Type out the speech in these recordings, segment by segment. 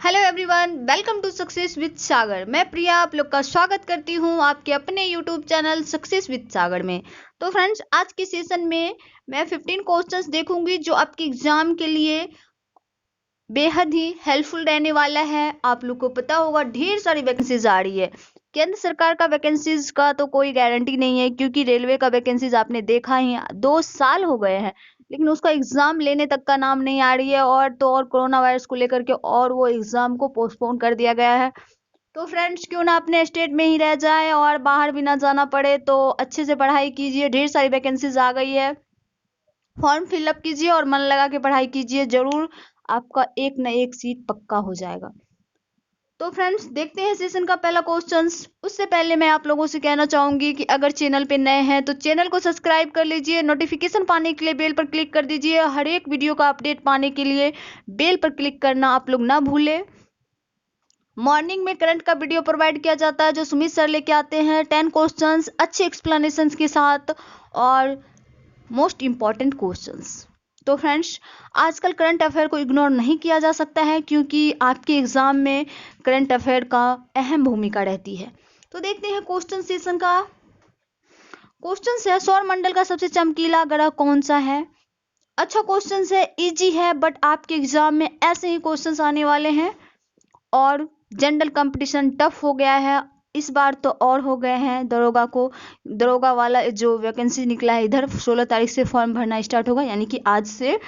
Hello everyone, welcome to success with Sagar. मैं प्रिया आप लोग का स्वागत करती हूँ आपके अपने यूट्यूब चैनल सक्सेस विद सागर में। तो फ्रेंड्स, आज के सेशन में मैं 15 क्वेश्चंस देखूंगी जो आपके एग्जाम के लिए बेहद ही हेल्पफुल रहने वाला है। आप लोग को पता होगा ढेर सारी वैकेंसीज आ रही है। केंद्र सरकार का वैकेंसीज का तो कोई गारंटी नहीं है, क्योंकि रेलवे का वैकेंसीज आपने देखा ही 2 साल हो गए हैं, लेकिन उसका एग्जाम लेने तक का नाम नहीं आ रही है। और तो और कोरोना वायरस को लेकर के और वो एग्जाम को पोस्टपोन कर दिया गया है। तो फ्रेंड्स, क्यों ना अपने स्टेट में ही रह जाए और बाहर भी ना जाना पड़े, तो अच्छे से पढ़ाई कीजिए। ढेर सारी वैकेंसीज आ गई है, फॉर्म फिलअप कीजिए और मन लगा के पढ़ाई कीजिए। जरूर आपका एक न एक सीट पक्का हो जाएगा। तो फ्रेंड्स, देखते हैं सेशन का पहला क्वेश्चन। उससे पहले मैं आप लोगों से कहना चाहूंगी कि अगर चैनल पे नए हैं तो चैनल को सब्सक्राइब कर लीजिए। नोटिफिकेशन पाने के लिए बेल पर क्लिक कर दीजिए। हर एक वीडियो का अपडेट पाने के लिए बेल पर क्लिक करना आप लोग ना भूलें। मॉर्निंग में करंट का वीडियो प्रोवाइड किया जाता है जो सुमित सर लेके आते हैं। 10 क्वेश्चंस अच्छे एक्सप्लेनेशन के साथ और मोस्ट इंपॉर्टेंट क्वेश्चंस। तो फ्रेंड्स, आजकल करंट अफेयर को इग्नोर नहीं किया जा सकता है, क्योंकि आपके एग्जाम में करंट अफेयर का अहम भूमिका रहती है। तो देखते हैं क्वेश्चन सेशन का। क्वेश्चन है, सौर मंडल का सबसे चमकीला ग्रह कौन सा है? अच्छा क्वेश्चन है, इजी है, बट आपके एग्जाम में ऐसे ही क्वेश्चंस आने वाले हैं। और जनरल कंपटीशन टफ हो गया है इस बार तो, और हो गए हैं। दरोगा वाला जो वैकेंसी निकला है इधर 16 तारीख से फॉर्म भरना स्टार्ट होगा, यानी कि आज से।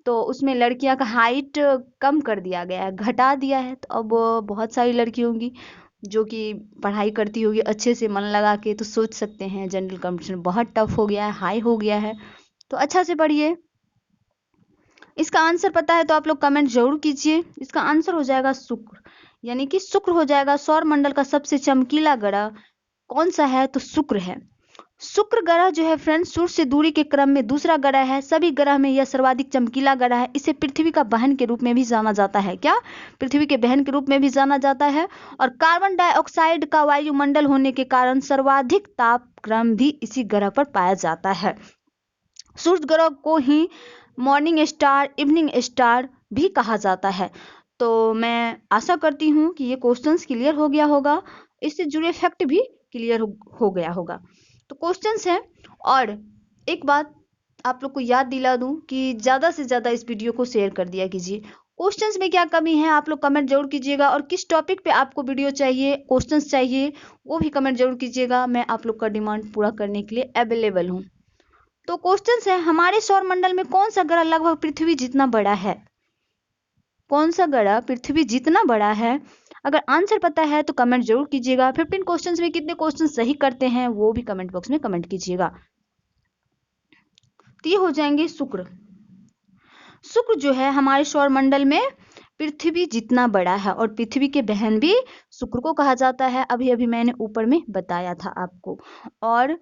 तो उसमें लड़कियां का हाइट कम कर दिया गया है, घटा दिया है। तो अब बहुत सारी लड़की होंगी जो कि पढ़ाई करती होगी अच्छे से मन लगा के, तो सोच सकते हैं जनरल कंपटीशन बहुत टफ हो गया है, हाई हो गया है। तो अच्छा से पढ़िए। इसका आंसर पता है तो आप लोग कमेंट जरूर कीजिए। इसका आंसर हो जाएगा शुक्र, यानी कि शुक्र हो जाएगा। सौर मंडल का सबसे चमकीला ग्रह कौन सा है? तो शुक्र है। शुक्र ग्रह जो है फ्रेंड्स, सूर्य से दूरी के क्रम में दूसरा ग्रह है। सभी ग्रह में यह सर्वाधिक चमकीला ग्रह है। इसे पृथ्वी का बहन के रूप में भी जाना जाता है। क्या? पृथ्वी के बहन के रूप में भी जाना जाता है। और कार्बन डाइऑक्साइड का वायुमंडल होने के कारण सर्वाधिक तापक्रम भी इसी ग्रह पर पाया जाता है। सूर्य ग्रह को ही मॉर्निंग स्टार, इवनिंग स्टार भी कहा जाता है। तो मैं आशा करती हूँ कि ये क्वेश्चंस क्लियर हो गया होगा, इससे जुड़े फैक्ट भी क्लियर हो गया होगा। तो क्वेश्चंस है। और एक बात आप लोग को याद दिला दूं कि ज़्यादा से ज़्यादा इस वीडियो को शेयर कर दिया कीजिए। क्वेश्चंस में क्या कमी है आप लोग कमेंट जरूर कीजिएगा, और किस टॉपिक पे आपको वीडियो चाहिए, क्वेश्चंस चाहिए, वो भी कमेंट जरूर कीजिएगा। मैं आप लोग का डिमांड पूरा करने के लिए अवेलेबल हूँ। तो क्वेश्चन है, हमारे सौर मंडल में कौन सा ग्रह लगभग पृथ्वी जितना बड़ा है? कौन सा ग्रह पृथ्वी जितना बड़ा है? अगर आंसर पता है तो कमेंट जरूर कीजिएगा। 15 क्वेश्चंस में कितने क्वेश्चन सही करते हैं वो भी कमेंट बॉक्स में कमेंट कीजिएगा। तो ये हो जाएंगे शुक्र। शुक्र जो है हमारे सौर मंडल में पृथ्वी जितना बड़ा है, और पृथ्वी के बहन भी शुक्र को कहा जाता है। अभी अभी मैंने ऊपर में बताया था आपको। और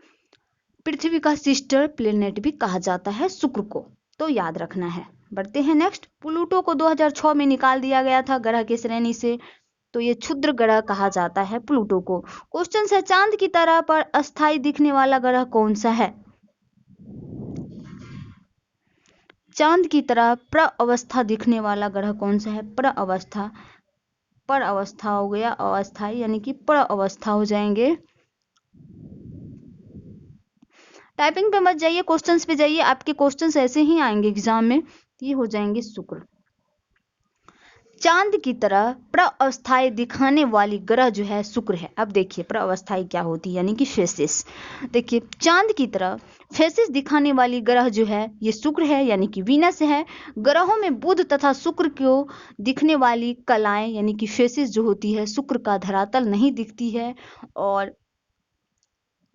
पृथ्वी का सिस्टर प्लेनेट भी कहा जाता है शुक्र को, तो याद रखना है। बढ़ते हैं नेक्स्ट। प्लूटो को 2006 में निकाल दिया गया था ग्रह की श्रेणी से, तो ये क्षुद्र ग्रह कहा जाता है प्लूटो को। क्वेश्चन है, चांद की तरह पर अस्थाई दिखने वाला ग्रह कौन सा है? चांद की तरह प्रअवस्था दिखने वाला ग्रह कौन सा है? प्रअवस्था, पर अवस्था हो गया, अस्थाई यानी कि प्रअवस्था हो जाएंगे। टाइपिंग पे मत जाइए, क्वेश्चंस पे जाइए। आपके क्वेश्चंस ऐसे ही आएंगे एग्जाम में। ये हो जाएंगे शुक्र। चांद की तरह प्रअवस्थाएं दिखाने वाली ग्रह जो है शुक्र है। अब देखिए प्रअवस्थाएं क्या होती है, यानी कि फेसेस। देखिए चांद की तरह फेसेस दिखाने वाली ग्रह जो है ये शुक्र है, यानी कि वीनस है। ग्रहों में बुध तथा शुक्र को दिखने वाली कलाएं यानी कि फेसेस जो होती है, शुक्र का धरातल नहीं दिखती है। और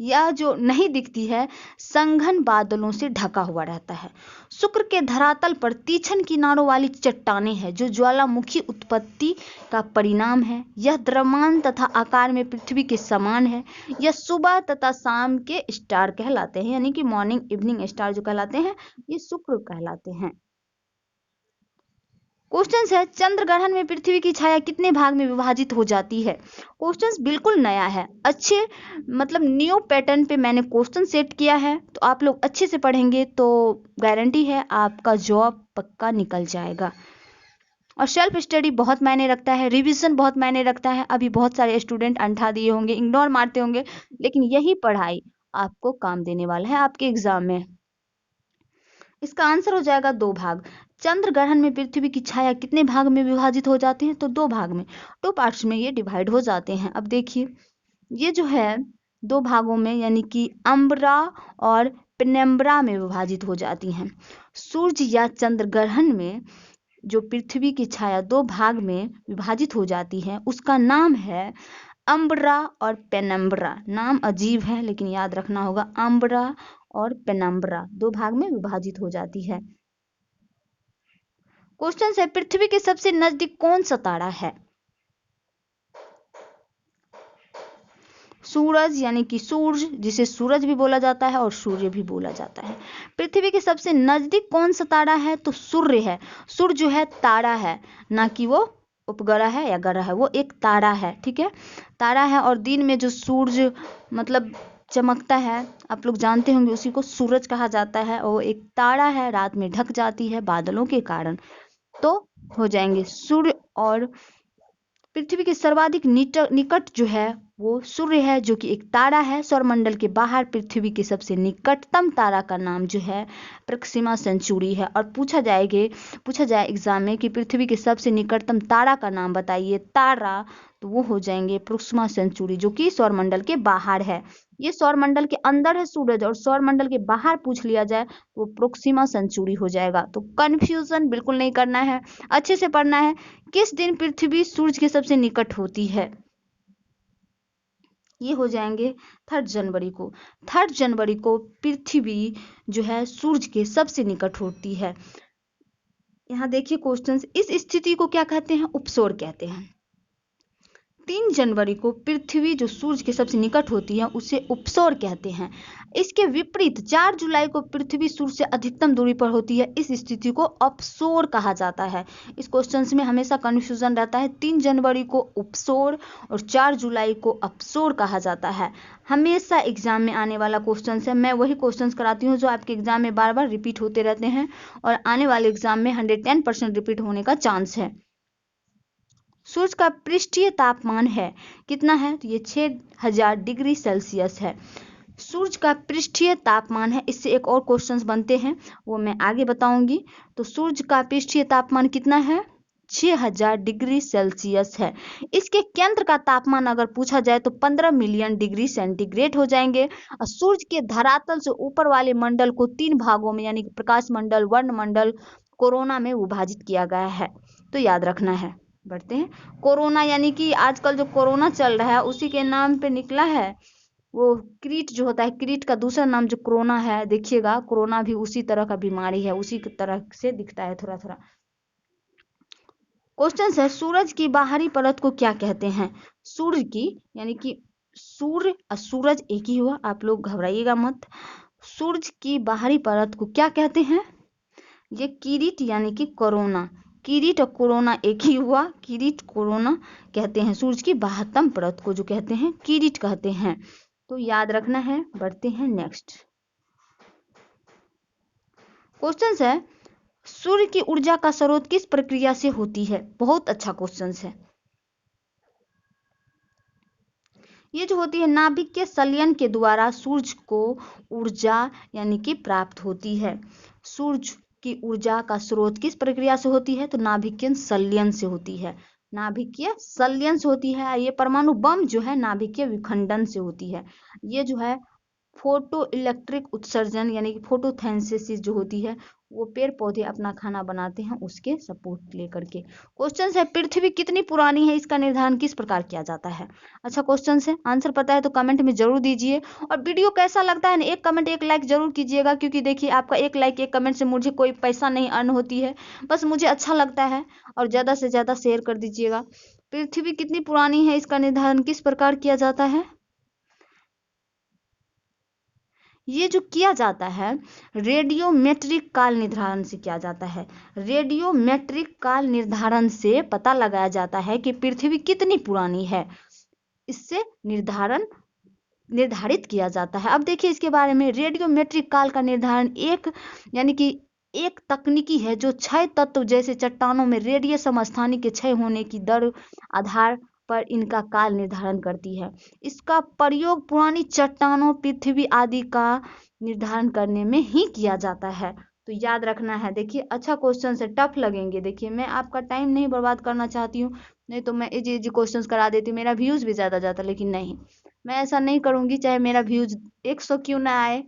यह जो नहीं दिखती है संघन बादलों से ढका हुआ रहता है। शुक्र के धरातल पर तीक्ष्ण किनारों वाली चट्टानें हैं जो ज्वालामुखी उत्पत्ति का परिणाम है। यह द्रव्यमान तथा आकार में पृथ्वी के समान है। यह सुबह तथा शाम के स्टार कहलाते हैं, यानी कि मॉर्निंग इवनिंग स्टार जो कहलाते हैं ये शुक्र कहलाते हैं। क्वेश्चन है, चंद्र ग्रहण में पृथ्वी की छाया कितने भाग में विभाजित हो जाती है? क्वेश्चन बिल्कुल नया है, अच्छे मतलब न्यू पैटर्न पे मैंने क्वेश्चन सेट किया है। तो आप लोग अच्छे से पढ़ेंगे तो गारंटी है आपका जॉब पक्का निकल जाएगा। और सेल्फ स्टडी बहुत मायने रखता है, रिवीजन बहुत मायने रखता है। अभी बहुत सारे स्टूडेंट अंठा दिए होंगे, इग्नोर मारते होंगे, लेकिन यही पढ़ाई आपको काम देने वाला है आपके एग्जाम में। इसका आंसर हो जाएगा 2 भाग। चंद्र ग्रहण में पृथ्वी की छाया कितने भाग में विभाजित हो जाती है? तो 2 भाग में, 2 पार्ट्स में ये डिवाइड हो जाते हैं। अब देखिए ये जो है 2 भागों में यानी कि अम्बरा और पेनम्बरा में विभाजित हो जाती हैं। सूर्य या चंद्र ग्रहण में जो पृथ्वी की छाया 2 भाग में विभाजित हो जाती है उसका नाम है अम्बरा और पेनम्बरा। नाम अजीब है लेकिन याद रखना होगा, अम्बरा और पेनम्बरा 2 भाग में विभाजित हो जाती है। क्वेश्चन है पृथ्वी के सबसे नजदीक कौन सा तारा है? सूरज यानी कि सूर्य, जिसे सूरज भी बोला जाता है और सूर्य भी बोला जाता है। पृथ्वी के सबसे नजदीक कौन सा तारा है? तो सूर्य है। सूर्य जो है तारा है, ना कि वो उपग्रह है या ग्रह है, वो एक तारा है। ठीक है, तारा है। और दिन में जो सूर्य मतलब चमकता है, आप लोग जानते होंगे, उसी को सूरज कहा जाता है। वो एक तारा है, रात में ढक जाती है बादलों के कारण। तो हो जाएंगे सूर्य। और पृथ्वी के सर्वाधिक निकट जो है वो सूर्य है, जो कि एक तारा है। सौरमंडल के बाहर पृथ्वी के सबसे निकटतम तारा का नाम जो है प्रोक्सिमा सेंचुरी है। और पूछा जाए एग्जाम में कि पृथ्वी के सबसे निकटतम तारा का नाम बताइए तारा, तो वो हो जाएंगे प्रोक्सिमा सेंचुरी, जो कि सौरमंडल के बाहर है। ये सौरमंडल के अंदर है सूरज, और सौरमंडल के बाहर पूछ लिया जाए तो वो प्रोक्सिमा सेंचुरी हो जाएगा। तो कंफ्यूजन बिल्कुल नहीं करना है, अच्छे से पढ़ना है। किस दिन पृथ्वी सूरज के सबसे निकट होती है? ये हो जाएंगे 3 जनवरी को। 3 जनवरी को पृथ्वी जो है सूरज के सबसे निकट होती है। यहाँ देखिए क्वेश्चंस, इस स्थिति को क्या कहते हैं? उपसौर कहते हैं। 3 जनवरी को पृथ्वी जो सूरज के सबसे निकट होती है उसे उपसौर कहते हैं। इसके विपरीत 4 जुलाई को पृथ्वी सूरज से अधिकतम दूरी पर होती है, इस स्थिति को अपसौर कहा जाता है। इस क्वेश्चंस में हमेशा कंफ्यूजन रहता है, 3 जनवरी को उपसौर और 4 जुलाई को अपसौर कहा जाता है। हमेशा एग्जाम में आने वाला क्वेश्चन है। मैं वही क्वेश्चन कराती हूँ जो आपके एग्जाम में बार बार रिपीट होते रहते हैं, और आने वाले एग्जाम में 110% रिपीट होने का चांस है। सूर्य का पृष्ठीय तापमान है कितना है? तो ये 6000 डिग्री सेल्सियस है। सूर्य का पृष्ठीय तापमान है। इससे एक और क्वेश्चंस बनते हैं, वो मैं आगे बताऊंगी। तो सूर्य का पृष्ठीय तापमान कितना है? 6000 डिग्री सेल्सियस है। इसके केंद्र का तापमान अगर पूछा जाए तो 15 मिलियन डिग्री सेंटीग्रेड हो जाएंगे। और सूर्य के धरातल से ऊपर वाले मंडल को 3 भागों में यानी प्रकाश मंडल, वर्णमंडल, कोरोना में विभाजित किया गया है। तो याद रखना है। बढ़ते हैं। कोरोना यानी कि आजकल जो कोरोना चल रहा है उसी के नाम पे निकला है। वो क्रीट जो होता है, क्रीट का दूसरा नाम जो कोरोना है, देखिएगा कोरोना भी उसी तरह का बीमारी है, उसी तरह से दिखता है थोड़ा थोड़ा। क्वेश्चन है सूरज की बाहरी परत को क्या कहते हैं? सूर्य की यानी कि सूर्य और सूरज एक ही हुआ, आप लोग घबराइएगा मत। सूरज की बाहरी परत को क्या कहते हैं? ये किरीट यानी कि कोरोना। किरीट और कोरोना एक ही हुआ, किरीट कोरोना कहते हैं। सूरज की बाहरतम परत को जो कहते हैं किरीट कहते हैं। तो याद रखना है। बढ़ते हैं नेक्स्ट क्वेश्चन है सूर्य की ऊर्जा का स्रोत किस प्रक्रिया से होती है? बहुत अच्छा क्वेश्चन है। ये जो होती है नाभिकीय संलयन के द्वारा सूर्य को ऊर्जा यानी कि प्राप्त होती है। सूर्य की ऊर्जा का स्रोत किस प्रक्रिया से होती है? तो नाभिकीय संलयन से होती है। नाभिकीय संलयन से होती है। ये परमाणु बम जो है नाभिकीय विखंडन से होती है। ये जो है फोटो इलेक्ट्रिक उत्सर्जन यानी कि फोटोसिंथेसिस जो होती है, वो पेड़ पौधे अपना खाना बनाते हैं उसके सपोर्ट लेकर के। क्वेश्चन है पृथ्वी कितनी पुरानी है, इसका निर्धारण किस प्रकार किया जाता है? अच्छा क्वेश्चन है, आंसर पता है तो कमेंट में जरूर दीजिए। और वीडियो कैसा लगता है ना, एक कमेंट एक लाइक जरूर कीजिएगा, क्योंकि देखिए आपका एक लाइक एक कमेंट से मुझे कोई पैसा नहीं अर्न होती है, बस मुझे अच्छा लगता है। और ज़्यादा से ज़्यादा शेयर कर दीजिएगा। पृथ्वी कितनी पुरानी है इसका निर्धारण किस प्रकार किया जाता है? ये जो किया जाता है रेडियोमेट्रिक काल निर्धारण से किया जाता है। रेडियोमेट्रिक काल निर्धारण से पता लगाया जाता है कि पृथ्वी कितनी पुरानी है, इससे निर्धारित किया जाता है। अब देखिए इसके बारे में, रेडियोमेट्रिक काल का निर्धारण एक यानी कि एक तकनीकी है जो क्षय तत्व जैसे चट्टानों में रेडियस समस्थानिक के क्षय होने की दर आधार पर इनका काल निर्धारण करती है। इसका प्रयोग पुरानी चट्टानों, पृथ्वी आदि का निर्धारण करने में ही किया जाता है। तो याद रखना है। देखिए अच्छा क्वेश्चन है, टफ लगेंगे। देखिए मैं आपका टाइम नहीं बर्बाद करना चाहती हूँ, नहीं तो मैं इजी इजी क्वेश्चंस करा देती, मेरा व्यूज भी ज़्यादा जाता, लेकिन नहीं, मैं ऐसा नहीं करूँगी, चाहे मेरा व्यूज 100 क्यों ना आए।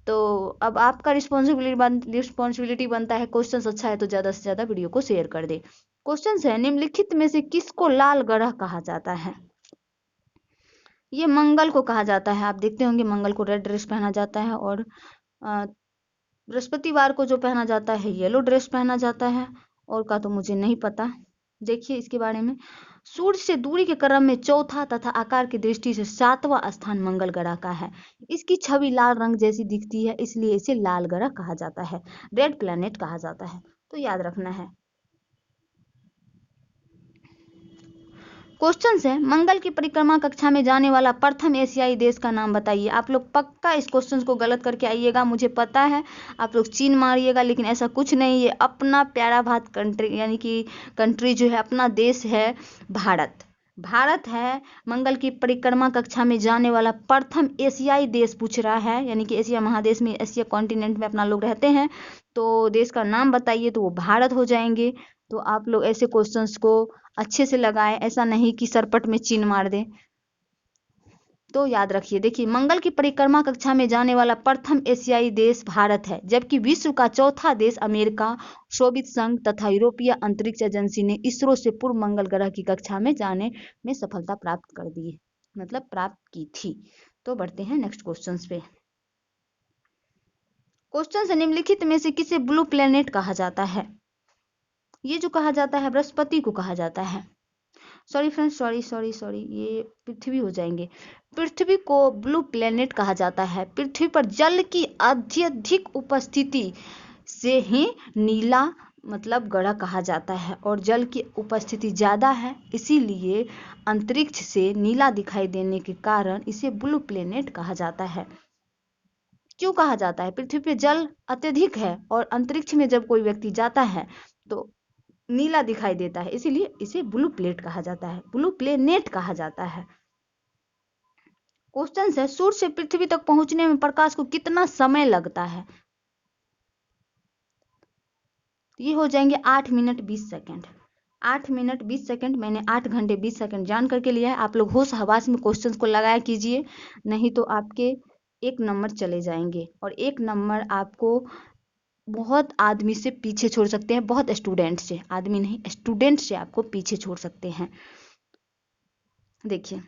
तो अब आपका रिस्पॉन्सिबिलिटी बनता है, क्वेश्चन अच्छा है तो ज़्यादा से ज़्यादा वीडियो को शेयर कर दे। क्वेश्चन है, निम्नलिखित में से किसको लाल ग्रह कहा जाता है? ये मंगल को कहा जाता है। आप देखते होंगे मंगल को रेड ड्रेस पहना जाता है, और बृहस्पतिवार को जो पहना जाता है येलो ड्रेस पहना जाता है, और का तो मुझे नहीं पता। देखिए इसके बारे में, सूर्य से दूरी के क्रम में चौथा तथा आकार की दृष्टि से 7वां स्थान मंगल ग्रह का है। इसकी छवि लाल रंग जैसी दिखती है, इसलिए इसे लाल ग्रह कहा जाता है, रेड प्लैनेट कहा जाता है। तो याद रखना है। क्वेश्चन है, मंगल की परिक्रमा कक्षा में जाने वाला प्रथम एशियाई देश का नाम बताइए। आप लोग पक्का इस क्वेश्चन को गलत करके आइएगा, मुझे पता है आप लोग चीन मारिएगा, लेकिन ऐसा कुछ नहीं। ये अपना प्यारा भारत कंट्री, यानी कि कंट्री जो है, अपना देश है भारत। भारत है मंगल की परिक्रमा कक्षा में जाने वाला प्रथम एशियाई देश पूछ रहा है, यानी कि एशिया महादेश में, एशिया कॉन्टिनेंट में अपना लोग रहते हैं, तो देश का नाम बताइए, तो वो भारत हो जाएंगे। तो आप लोग ऐसे क्वेश्चंस को अच्छे से लगाएं, ऐसा नहीं कि सरपट में चीन मार दें। तो याद रखिए। देखिए मंगल की परिक्रमा कक्षा में जाने वाला प्रथम एशियाई देश भारत है, जबकि विश्व का चौथा देश अमेरिका, सोवियत संघ तथा यूरोपीय अंतरिक्ष एजेंसी ने इसरो से पूर्व मंगल ग्रह की कक्षा में जाने में सफलता प्राप्त कर दी, मतलब प्राप्त की थी। तो बढ़ते हैं नेक्स्ट क्वेश्चन पे। क्वेश्चन से, निम्नलिखित में से किसे ब्लू प्लेनेट कहा जाता है? ये जो कहा जाता है बृहस्पति को कहा जाता है। सॉरी फ्रेंड्स, सॉरी, ये पृथ्वी हो जाएंगे। पृथ्वी को ब्लू प्लेनेट कहा जाता है। पृथ्वी पर जल की अत्यधिक उपस्थिति से ही नीला मतलब ग्रह कहा जाता है, और जल की उपस्थिति ज़्यादा है, इसीलिए अंतरिक्ष से नीला दिखाई देने के कारण इसे ब्लू प्लेनेट कहा जाता है। क्यों कहा जाता है? पृथ्वी पे जल अत्यधिक है, और अंतरिक्ष में जब कोई व्यक्ति जाता है तो नीला दिखाई देता है, इसीलिए इसे ब्लू प्लेट कहा जाता है, ब्लू प्लेनेट कहा जाता है। क्वेश्चन है, सूर्य से पृथ्वी तक पहुंचने में प्रकाश को कितना समय लगता है? ये हो जाएंगे 8 मिनट 20 सेकंड। 8 मिनट 20 सेकंड, मैंने 8 घंटे 20 सेकंड जान करके लिया है। आप लोग होश हवास में क्वेश्चन को लगाया कीजिए, नहीं तो आपके 1 नंबर चले जाएंगे, और 1 नंबर आपको बहुत आदमी से पीछे छोड़ सकते हैं, बहुत स्टूडेंट से, आदमी नहीं स्टूडेंट से आपको पीछे छोड़ सकते हैं। देखिए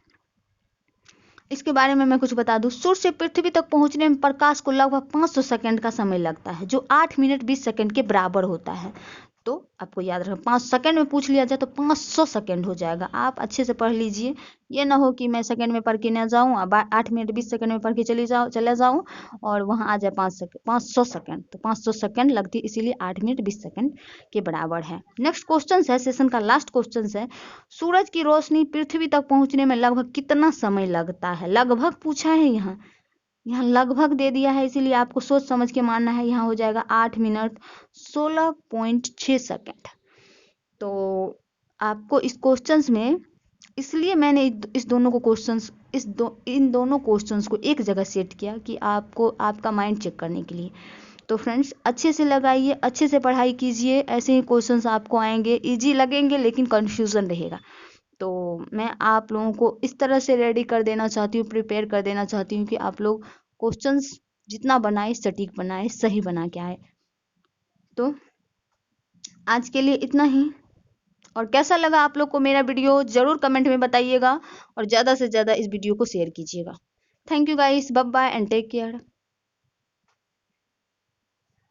इसके बारे में मैं कुछ बता दूं। सूर्य से पृथ्वी तक पहुंचने में प्रकाश को लगभग 500 सेकंड का समय लगता है, जो 8 मिनट 20 सेकंड के बराबर होता है। तो आपको याद रखना, 5 सेकंड में पूछ लिया जाए तो 500 सेकंड हो जाएगा। आप अच्छे से पढ़ लीजिए, ये ना हो कि मैं सेकंड में पढ़ के ना जाऊँ, अब 8 मिनट 20 सेकंड में पढ़ के चले जाऊँ और वहाँ आ जाए 500 सेकंड, तो 500 सेकंड लगती है, इसीलिए 8 मिनट 20 सेकंड के बराबर है। नेक्स्ट क्वेश्चन है, सेशन का लास्ट क्वेश्चन है, सूरज की रोशनी पृथ्वी तक पहुँचने में लगभग कितना समय लगता है? लगभग पूछा है, यहाँ लगभग दे दिया है, इसीलिए आपको सोच समझ के मानना है। यहाँ हो जाएगा 8 मिनट 16.6 सेकंड। तो आपको इस क्वेश्चंस में, इसलिए मैंने इस दोनों को क्वेश्चंस इन दोनों क्वेश्चंस को एक जगह सेट किया कि आपको आपका माइंड चेक करने के लिए। तो फ्रेंड्स अच्छे से लगाइए, अच्छे से पढ़ाई कीजिए, ऐसे ही क्वेश्चंस आपको आएंगे, इजी लगेंगे लेकिन कंफ्यूजन रहेगा। तो मैं आप लोगों को इस तरह से रेडी कर देना चाहती हूँ, प्रिपेयर कर देना चाहती हूँ कि आप लोग क्वेश्चंस जितना बनाए सटीक बनाए, सही बना के आए। तो आज के लिए इतना ही, और कैसा लगा आप लोग को मेरा वीडियो ज़रूर कमेंट में बताइएगा, और ज़्यादा से ज़्यादा इस वीडियो को शेयर कीजिएगा। Thank you guys, bye bye and take care.